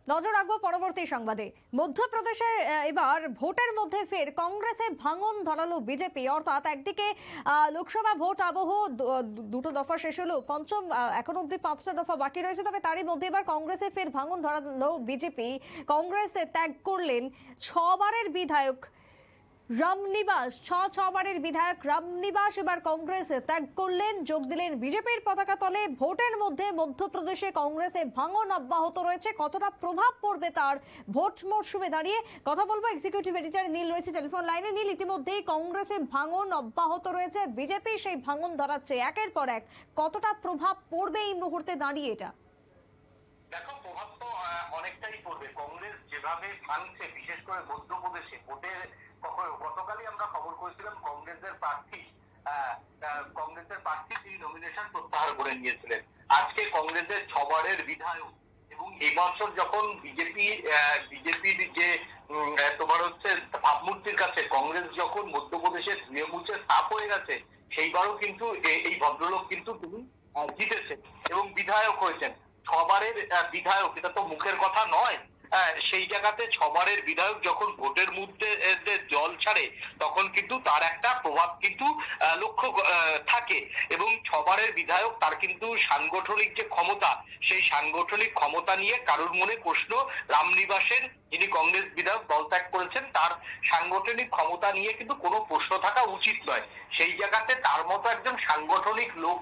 নজর রাখবো পরবর্তী সংবাদে। মধ্যপ্রদেশে এবার ভোটের মধ্যে ফের কংগ্রেসে ভাঙন ধরালো বিজেপি। অর্থাৎ একদিকে লোকসভা ভোট আবহ দুটো দফা শেষ হলো, পঞ্চম এখন অব্দি 5টা দফা বাকি রয়েছে। তবে তারই মধ্যে এবার কংগ্রেসে ফের ভাঙন ধরালো বিজেপি। কংগ্রেসে ত্যাগ করলেন ছবারের বিধায়ক রামনিবাস। ছবারের বিধায়ক রামনিবাস এবার কংগ্রেসে ত্যাগ করলেন, যোগ দিলেন বিজেপির পতাকা তলে। ভোটের মধ্যে মধ্যপ্রদেশে কংগ্রেসে ভাঙন অব্যাহত রয়েছে। কতটা প্রভাব পড়বে তার ভোট মরশুমে দাঁড়িয়ে কথা বলবো। এক্সিকিউটিভ এডিটর নীল রয়েছে টেলিফোন লাইনে। নীল, ইতিমধ্যেই কংগ্রেসে ভাঙন অব্যাহত রয়েছে, বিজেপি সেই ভাঙন ধরাচ্ছে একের পর এক। কতটা প্রভাব পড়বে এই মুহূর্তে দাঁড়িয়ে এটা? দেখো, প্রভাব তো অনেকটাই পড়বে। কংগ্রেস যেভাবে ভাঙছে, বিশেষ করে মধ্যপ্রদেশে ভোটের গতকালই আমরা খবর করেছিলাম কংগ্রেসের প্রার্থী তিনি নমিনেশন প্রত্যাহার করে নিয়েছিলেন। আজকে কংগ্রেসের ছবারের বিধায়ক এবং এবছর যখন বিজেপির যে তোমার হচ্ছে ভাবমূর্তির কাছে কংগ্রেস যখন মধ্যপ্রদেশে ধুয়ে মুছে সাফ হয়ে গেছে, সেইবারও কিন্তু এই ভদ্রলোক কিন্তু তিনি জিতেছেন এবং বিধায়ক হয়েছেন। ছবারের বিধায়ক, এটা তো মুখের কথা নয়। সেই জায়গাতে ছবারের বিধায়ক যখন ভোটের মধ্যে জল ছাড়ে, তখন কিন্তু তার একটা প্রভাব কিন্তু লক্ষ্য থাকে। এবং ছবারের বিধায়ক তার কিন্তু সাংগঠনিক যে ক্ষমতা, সেই সাংগঠনিক ক্ষমতা নিয়ে কারোর মনে প্রশ্ন রামনিবাসের, যিনি কংগ্রেস বিধায়ক দল ত্যাগ করেছেন, তার সাংগঠনিক ক্ষমতা নিয়ে কিন্তু কোনো প্রশ্ন থাকা উচিত নয়। সেই জায়গাতে তার মতো একজন সাংগঠনিক লোক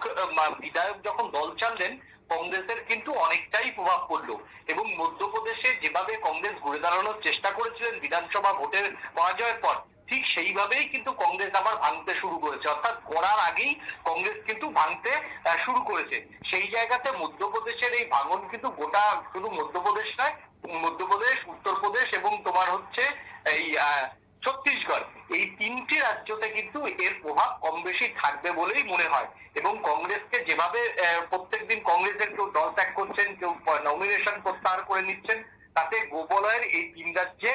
বিধায়ক যখন দল ছাড়লেন, কংগ্রেসের কিন্তু অনেকটাই প্রভাব পড়লো। এবং মধ্যপ্রদেশে যেভাবে কংগ্রেস ঘুরে দাঁড়ানোর চেষ্টা করেছিলেন বিধানসভা ভোটের পরাজয়ের পর, ঠিক সেইভাবেই কিন্তু কংগ্রেস আবার ভাঙতে শুরু করেছে। অর্থাৎ করার আগেই কংগ্রেস কিন্তু ভাঙতে শুরু করেছে। সেই জায়গাতে মধ্যপ্রদেশের এই ভাঙন কিন্তু গোটা শুধু মধ্যপ্রদেশ নয়, মধ্যপ্রদেশ, উত্তরপ্রদেশ এবং তোমার হচ্ছে এই ছত্তিশগড়, এই তিনটি রাজ্যতে কিন্তু এর প্রভাব কম বেশি থাকবে বলেই মনে হয়। এবং কংগ্রেসকে যেভাবে প্রত্যেকদিন কংগ্রেসের কেউ দল ত্যাগ করছেন, কেউ নমিনেশন প্রত্যাহার করে নিচ্ছেন, তাতে গোবলয়ের এই তিন রাজ্যে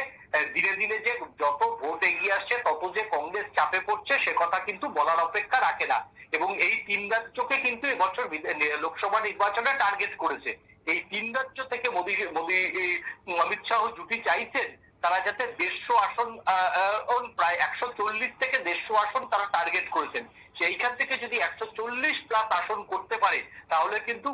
ধীরে ধীরে যে যত ভোট এগিয়ে আসছে, তত যে কংগ্রেস চাপে পড়ছে সে কথা কিন্তু বলার অপেক্ষা রাখে না। এবং এই তিন রাজ্যকে কিন্তু এবছর লোকসভা নির্বাচনে টার্গেট করেছে। এই তিন রাজ্য থেকে অমিত শাহ জুটি চাইছেন তারা যাতে 150 আসন, প্রায় 140 থেকে 150 আসন তারা টার্গেট করেছেন। সেইখান থেকে যদি 140+ আসন করতে পারে, তাহলে কিন্তু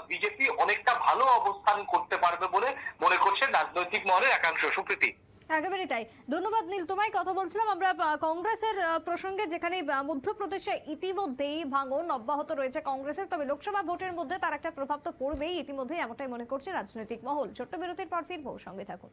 বিজেপি অনেকটা ভালো অবস্থান করতে পারবে বলে মনে করছেন রাজনৈতিক মহলের একাংশ। সুপ্রীতি, একেবারেই তাই। ধন্যবাদ নীল, তোমায় কথা বলছিলাম আমরা কংগ্রেসের প্রসঙ্গে, যেখানে মধ্যপ্রদেশে ইতিমধ্যেই ভাঙন অব্যাহত রয়েছে কংগ্রেসের। তবে লোকসভা ভোটের মধ্যে তার একটা প্রভাব তো পড়বেই ইতিমধ্যেই, এমনটাই মনে করছে রাজনৈতিক মহল। ছোট্ট বিরতির পর ফিরবো, সঙ্গে থাকুন।